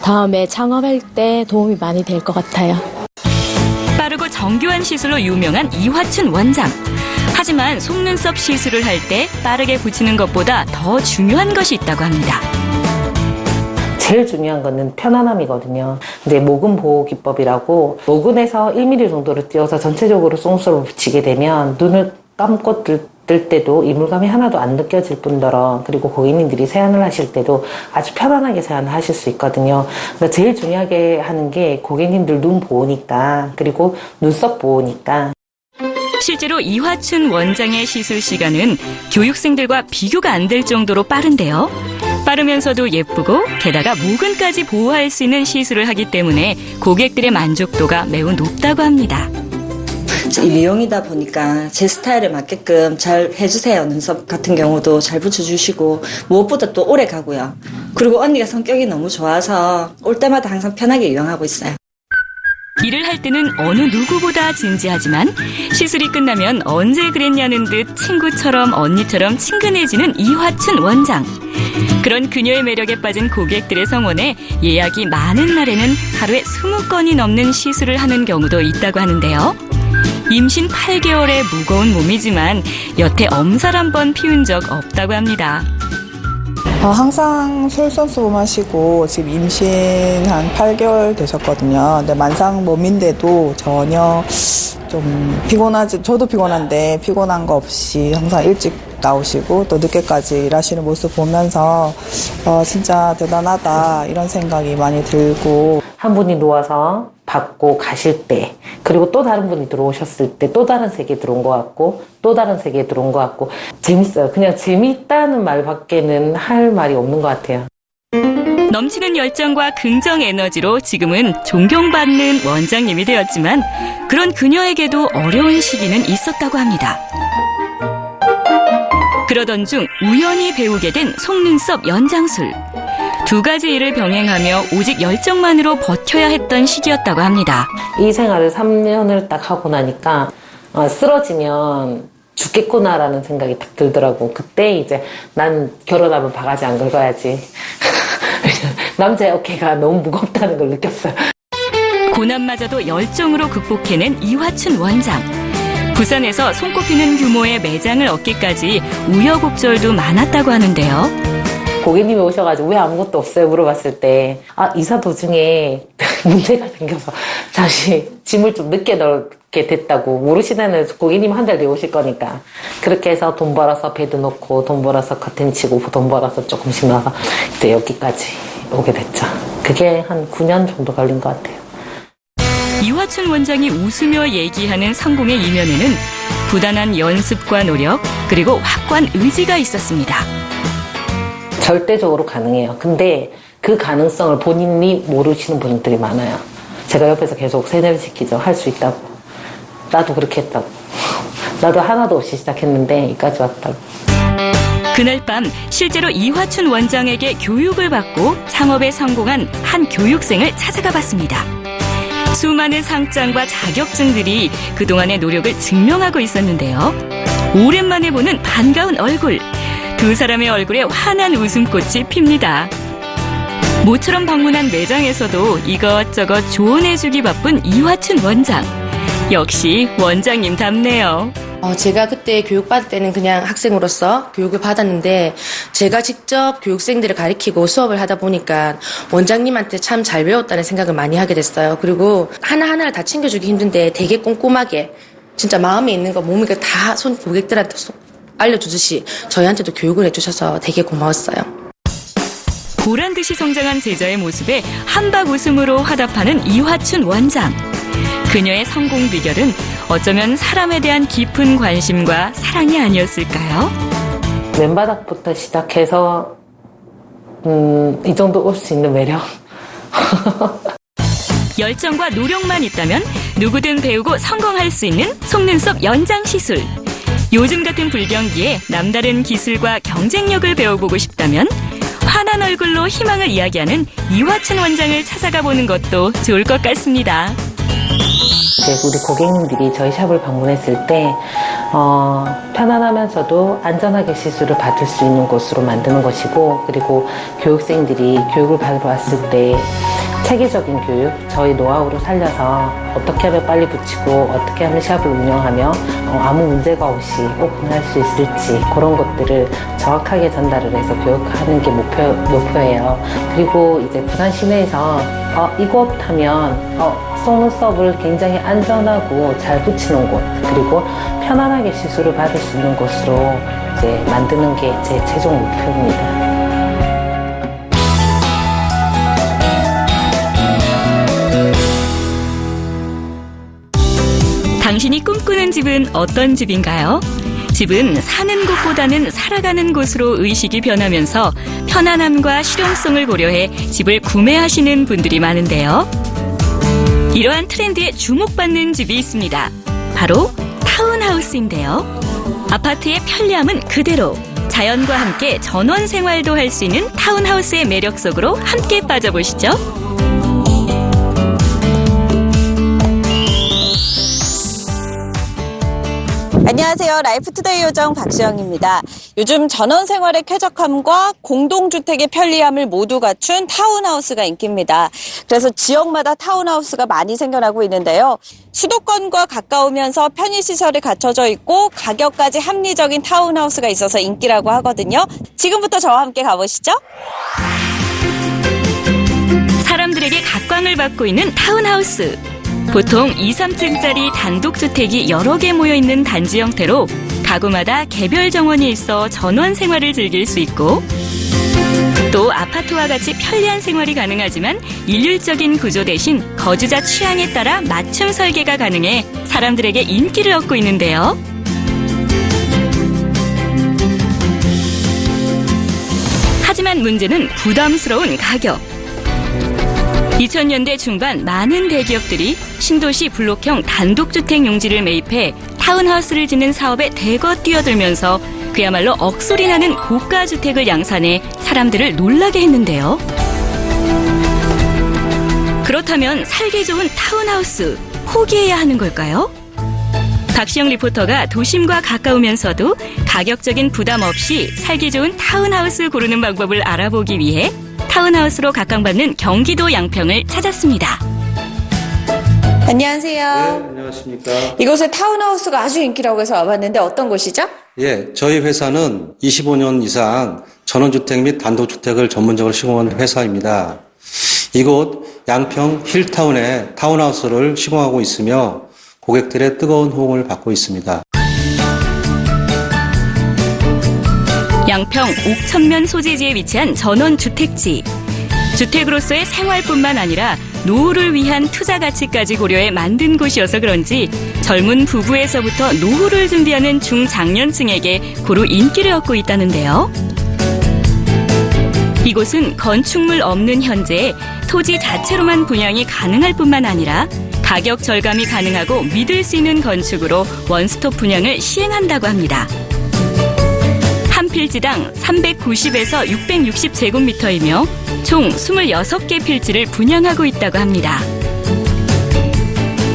다음에 창업할 때 도움이 많이 될 것 같아요. 빠르고 정교한 시술로 유명한 이화춘 원장. 하지만 속눈썹 시술을 할 때 빠르게 붙이는 것보다 더 중요한 것이 있다고 합니다. 제일 중요한 거는 편안함이거든요. 이제 모근 보호 기법이라고, 모근에서 1mm 정도로 띄워서 전체적으로 속눈썹을 붙이게 되면 눈을 감고 뜰 때도 이물감이 하나도 안 느껴질 뿐더러, 그리고 고객님들이 세안을 하실 때도 아주 편안하게 세안을 하실 수 있거든요. 그러니까 제일 중요하게 하는 게 고객님들 눈 보호니까, 그리고 눈썹 보호니까. 실제로 이화춘 원장의 시술 시간은 교육생들과 비교가 안 될 정도로 빠른데요. 빠르면서도 예쁘고 게다가 모근까지 보호할 수 있는 시술을 하기 때문에 고객들의 만족도가 매우 높다고 합니다. 미용이다 보니까 제 스타일에 맞게끔 잘 해주세요. 눈썹 같은 경우도 잘 붙여주시고, 무엇보다 또 오래 가고요. 그리고 언니가 성격이 너무 좋아서 올 때마다 항상 편하게 이용하고 있어요. 일을 할 때는 어느 누구보다 진지하지만 시술이 끝나면 언제 그랬냐는 듯 친구처럼 언니처럼 친근해지는 이화춘 원장. 그런 그녀의 매력에 빠진 고객들의 성원에 예약이 많은 날에는 하루에 20건이 넘는 시술을 하는 경우도 있다고 하는데요. 임신 8개월의 무거운 몸이지만 여태 엄살 한 번 피운 적 없다고 합니다. 항상 솔선수범하시고 지금 임신 한 8개월 되셨거든요. 근데 만상 몸인데도 전혀 좀 저도 피곤한데 피곤한 거 없이 항상 일찍 나오시고 또 늦게까지 일하시는 모습 보면서 진짜 대단하다 이런 생각이 많이 들고, 한 분이 누워서 받고 가실 때, 그리고 또 다른 분이 들어오셨을 때 또 다른 세계 들어온 것 같고, 또 다른 세계 들어온 것 같고, 재밌어요. 그냥 재밌다는 말밖에는 할 말이 없는 것 같아요. 넘치는 열정과 긍정 에너지로 지금은 존경받는 원장님이 되었지만 그런 그녀에게도 어려운 시기는 있었다고 합니다. 그러던 중 우연히 배우게 된 속눈썹 연장술. 2가지 일을 병행하며 오직 열정만으로 버텨야 했던 시기였다고 합니다. 이 생활을 3년을 딱 하고 나니까 쓰러지면 죽겠구나라는 생각이 딱 들더라고. 그때 이제 난 결혼하면 바가지 안 긁어야지. 남자의 어깨가 너무 무겁다는 걸 느꼈어요. 고난마저도 열정으로 극복해낸 이화춘 원장. 부산에서 손꼽히는 규모의 매장을 얻기까지 우여곡절도 많았다고 하는데요. 고객님이 오셔가지고 왜 아무것도 없어요? 물어봤을 때 이사 도중에 문제가 생겨서 잠시 짐을 좀 늦게 넣게 됐다고. 모르시다는 고객님 한 달 뒤에 오실 거니까. 그렇게 해서 돈 벌어서 베드 놓고, 돈 벌어서 커튼 치고, 돈 벌어서 조금씩 넣어서 이제 여기까지 오게 됐죠. 그게 한 9년 정도 걸린 것 같아요. 이화춘 원장이 웃으며 얘기하는 성공의 이면에는 부단한 연습과 노력, 그리고 확고한 의지가 있었습니다. 절대적으로 가능해요. 근데 그 가능성을 본인이 모르시는 분들이 많아요. 제가 옆에서 계속 세뇌를 시키죠. 할 수 있다고. 나도 그렇게 했다고. 나도 하나도 없이 시작했는데 여기까지 왔다고. 그날 밤 실제로 이화춘 원장에게 교육을 받고 창업에 성공한 한 교육생을 찾아가 봤습니다. 수많은 상장과 자격증들이 그동안의 노력을 증명하고 있었는데요. 오랜만에 보는 반가운 얼굴. 2 사람의 얼굴에 환한 웃음꽃이 핍니다. 모처럼 방문한 매장에서도 이것저것 조언해주기 바쁜 이화춘 원장. 역시 원장님답네요. 제가 그때 교육받을 때는 그냥 학생으로서 교육을 받았는데, 제가 직접 교육생들을 가르치고 수업을 하다 보니까 원장님한테 참 잘 배웠다는 생각을 많이 하게 됐어요. 그리고 하나하나를 다 챙겨주기 힘든데 되게 꼼꼼하게 진짜 마음에 있는 거 몸에 다 고객들한테 알려주듯이 저희한테도 교육을 해주셔서 되게 고마웠어요. 보란듯이 성장한 제자의 모습에 한박 웃음으로 화답하는 이화춘 원장. 그녀의 성공 비결은 어쩌면 사람에 대한 깊은 관심과 사랑이 아니었을까요? 맨바닥부터 시작해서 이 정도 올 수 있는 매력. 열정과 노력만 있다면 누구든 배우고 성공할 수 있는 속눈썹 연장 시술. 요즘 같은 불경기에 남다른 기술과 경쟁력을 배워보고 싶다면 환한 얼굴로 희망을 이야기하는 이화춘 원장을 찾아가 보는 것도 좋을 것 같습니다. 우리 고객님들이 저희 샵을 방문했을 때 편안하면서도 안전하게 시술을 받을 수 있는 곳으로 만드는 것이고, 그리고 교육생들이 교육을 받으러 왔을 때 체계적인 교육, 저희 노하우를 살려서 어떻게 하면 빨리 붙이고 어떻게 하면 샵을 운영하며 아무 문제가 없이 오픈할 수 있을지, 그런 것들을 정확하게 전달을 해서 교육하는 게 목표예요. 그리고 이제 부산 시내에서 이곳 하면 속눈썹을 굉장히 안전하고 잘 붙이는 곳, 그리고 편안하게 시술을 받을 수 있는 곳으로 이제 만드는 게 제 최종 목표입니다. 당신이 꿈꾸는 집은 어떤 집인가요? 집은 사는 곳보다는 살아가는 곳으로 의식이 변하면서 편안함과 실용성을 고려해 집을 구매하시는 분들이 많은데요. 이러한 트렌드에 주목받는 집이 있습니다. 바로 타운하우스인데요. 아파트의 편리함은 그대로, 자연과 함께 전원 생활도 할 수 있는 타운하우스의 매력 속으로 함께 빠져보시죠. 안녕하세요. 라이프투데이 요정 박시영입니다. 요즘 전원생활의 쾌적함과 공동주택의 편리함을 모두 갖춘 타운하우스가 인기입니다. 그래서 지역마다 타운하우스가 많이 생겨나고 있는데요. 수도권과 가까우면서 편의시설이 갖춰져 있고 가격까지 합리적인 타운하우스가 있어서 인기라고 하거든요. 지금부터 저와 함께 가보시죠. 사람들에게 각광을 받고 있는 타운하우스. 보통 2, 3층짜리 단독주택이 여러 개 모여있는 단지 형태로 가구마다 개별 정원이 있어 전원 생활을 즐길 수 있고, 또 아파트와 같이 편리한 생활이 가능하지만 일률적인 구조 대신 거주자 취향에 따라 맞춤 설계가 가능해 사람들에게 인기를 얻고 있는데요. 하지만 문제는 부담스러운 가격. 2000년대 중반 많은 대기업들이 신도시 블록형 단독주택 용지를 매입해 타운하우스를 짓는 사업에 대거 뛰어들면서 그야말로 억소리 나는 고가 주택을 양산해 사람들을 놀라게 했는데요. 그렇다면 살기 좋은 타운하우스 포기해야 하는 걸까요? 박시영 리포터가 도심과 가까우면서도 가격적인 부담 없이 살기 좋은 타운하우스 고르는 방법을 알아보기 위해 타운하우스로 각광받는 경기도 양평을 찾았습니다. 안녕하세요. 네, 안녕하십니까. 이곳에 타운하우스가 아주 인기라고 해서 와봤는데 어떤 곳이죠? 예, 저희 회사는 25년 이상 전원주택 및 단독주택을 전문적으로 시공한 회사입니다. 이곳 양평 힐타운에 타운하우스를 시공하고 있으며 고객들의 뜨거운 호응을 받고 있습니다. 양평 옥천면 소재지에 위치한 전원주택지. 주택으로서의 생활뿐만 아니라 노후를 위한 투자 가치까지 고려해 만든 곳이어서 그런지 젊은 부부에서부터 노후를 준비하는 중장년층에게 고루 인기를 얻고 있다는데요. 이곳은 건축물 없는 현재에 토지 자체로만 분양이 가능할 뿐만 아니라 가격 절감이 가능하고 믿을 수 있는 건축으로 원스톱 분양을 시행한다고 합니다. 한 필지당 390에서 660제곱미터이며 총 26개 필지를 분양하고 있다고 합니다.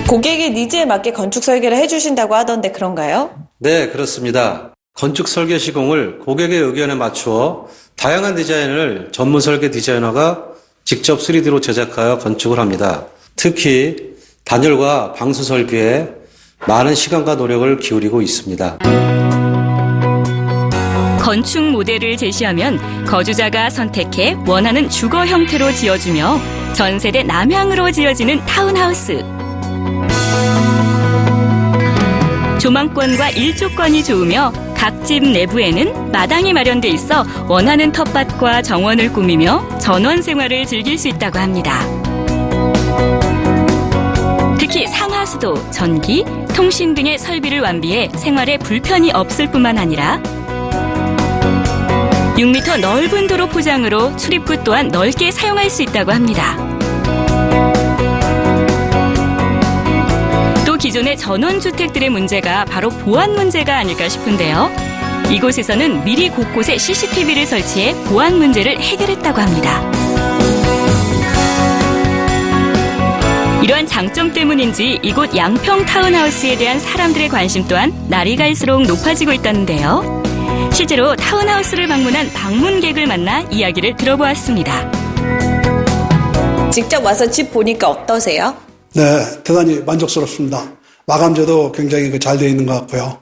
고객의 니즈에 맞게 건축 설계를 해주신다고 하던데 그런가요? 네, 그렇습니다. 건축 설계 시공을 고객의 의견에 맞추어 다양한 디자인을 전문 설계 디자이너가 직접 3D로 제작하여 건축을 합니다. 특히 단열과 방수 설계에 많은 시간과 노력을 기울이고 있습니다. 건축 모델을 제시하면 거주자가 선택해 원하는 주거 형태로 지어주며 전세대 남향으로 지어지는 타운하우스. 조망권과 일조권이 좋으며 각 집 내부에는 마당이 마련돼 있어 원하는 텃밭과 정원을 꾸미며 전원 생활을 즐길 수 있다고 합니다. 특히 상하수도, 전기, 통신 등의 설비를 완비해 생활에 불편이 없을 뿐만 아니라 6m 넓은 도로 포장으로 출입구 또한 넓게 사용할 수 있다고 합니다. 또 기존의 전원주택들의 문제가 바로 보안 문제가 아닐까 싶은데요. 이곳에서는 미리 곳곳에 CCTV를 설치해 보안 문제를 해결했다고 합니다. 이러한 장점 때문인지 이곳 양평 타운하우스에 대한 사람들의 관심 또한 날이 갈수록 높아지고 있다는데요. 실제로 타운하우스를 방문한 방문객을 만나 이야기를 들어보았습니다. 직접 와서 집 보니까 어떠세요? 네, 대단히 만족스럽습니다. 마감재도 굉장히 잘 되어 있는 것 같고요.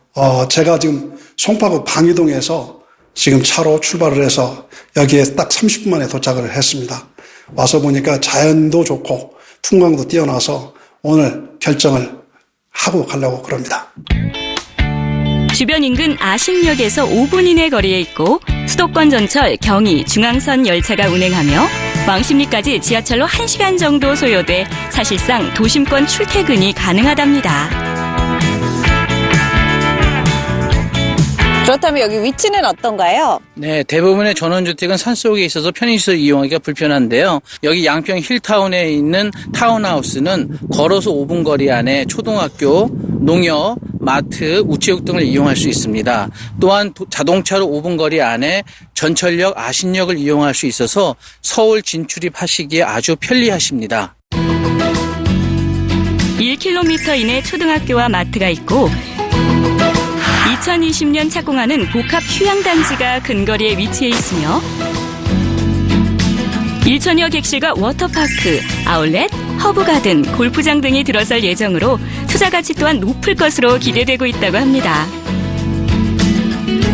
제가 지금 송파구 방이동에서 지금 차로 출발을 해서 여기에 딱 30분 만에 도착을 했습니다. 와서 보니까 자연도 좋고 풍광도 뛰어나서 오늘 결정을 하고 가려고 그럽니다. 주변 인근 아신역에서 5분 이내 거리에 있고 수도권 전철, 경의, 중앙선 열차가 운행하며 왕십리까지 지하철로 1시간 정도 소요돼 사실상 도심권 출퇴근이 가능하답니다. 그렇다면 여기 위치는 어떤가요? 네, 대부분의 전원주택은 산속에 있어서 편의시설 이용하기가 불편한데요. 여기 양평 힐타운에 있는 타운하우스는 걸어서 5분 거리 안에 초등학교, 농협, 마트, 우체국 등을 이용할 수 있습니다. 또한 자동차로 5분 거리 안에 전철역, 아신역을 이용할 수 있어서 서울 진출입하시기에 아주 편리하십니다. 1km 이내 초등학교와 마트가 있고 2020년 착공하는 복합 휴양단지가 근거리에 위치해 있으며 1천여 객실과 워터파크, 아울렛, 허브가든, 골프장 등이 들어설 예정으로 투자 가치 또한 높을 것으로 기대되고 있다고 합니다.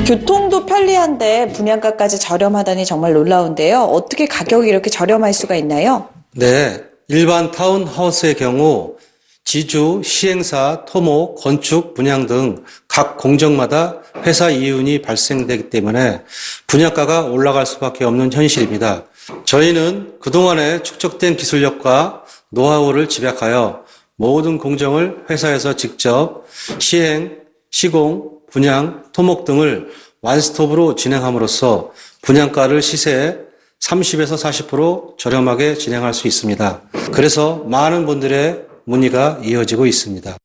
교통도 편리한데 분양가까지 저렴하다니 정말 놀라운데요. 어떻게 가격이 이렇게 저렴할 수가 있나요? 네, 일반 타운하우스의 경우 지주, 시행사, 토목, 건축, 분양 등 각 공정마다 회사 이윤이 발생되기 때문에 분양가가 올라갈 수밖에 없는 현실입니다. 저희는 그동안의 축적된 기술력과 노하우를 집약하여 모든 공정을 회사에서 직접 시행, 시공, 분양, 토목 등을 원스톱으로 진행함으로써 분양가를 시세에 30에서 40% 저렴하게 진행할 수 있습니다. 그래서 많은 분들의 문의가 이어지고 있습니다.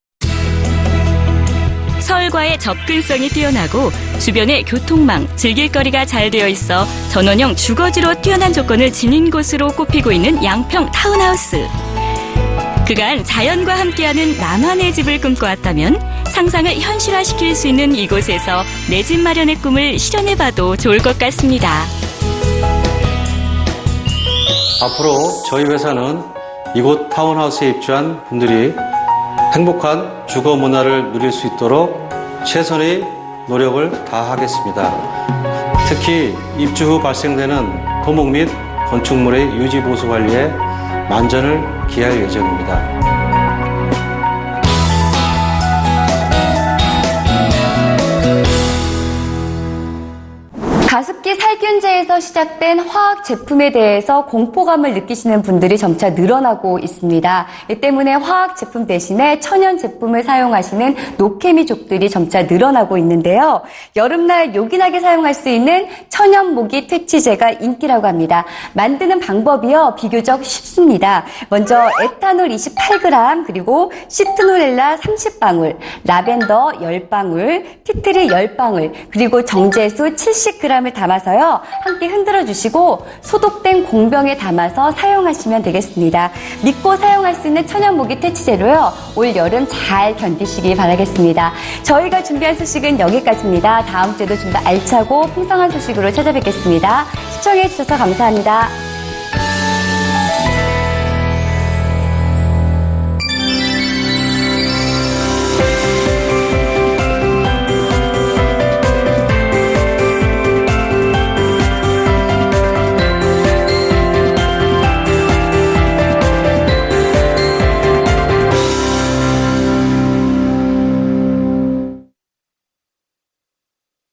서울과의 접근성이 뛰어나고 주변에 교통망, 즐길거리가 잘 되어 있어 전원형 주거지로 뛰어난 조건을 지닌 곳으로 꼽히고 있는 양평 타운하우스. 그간 자연과 함께하는 나만의 집을 꿈꿔왔다면 상상을 현실화시킬 수 있는 이곳에서 내 집 마련의 꿈을 실현해봐도 좋을 것 같습니다. 앞으로 저희 회사는 이곳 타운하우스에 입주한 분들이 행복한 주거 문화를 누릴 수 있도록 최선의 노력을 다하겠습니다. 특히 입주 후 발생되는 토목 및 건축물의 유지 보수 관리에 만전을 기할 예정입니다. 가습기 살균제에서 시작된 화학 제품에 대해서 공포감을 느끼시는 분들이 점차 늘어나고 있습니다. 이 때문에 화학 제품 대신에 천연 제품을 사용하시는 노케미족들이 점차 늘어나고 있는데요. 여름날 요긴하게 사용할 수 있는 천연 모기 퇴치제가 인기라고 합니다. 만드는 방법이요, 비교적 쉽습니다. 먼저 에탄올 28g, 그리고 시트노렐라 30방울, 라벤더 10방울, 티트리 10방울, 그리고 정제수 70g을 담아서요, 함께 흔들어 주시고 소독된 공병에 담아서 사용하시면 되겠습니다. 믿고 사용할 수 있는 천연 모기 퇴치제로요, 올 여름 잘 견디시기 바라겠습니다. 저희가 준비한 소식은 여기까지입니다. 다음 주에도 좀 더 알차고 풍성한 소식으로 찾아뵙겠습니다. 시청해 주셔서 감사합니다.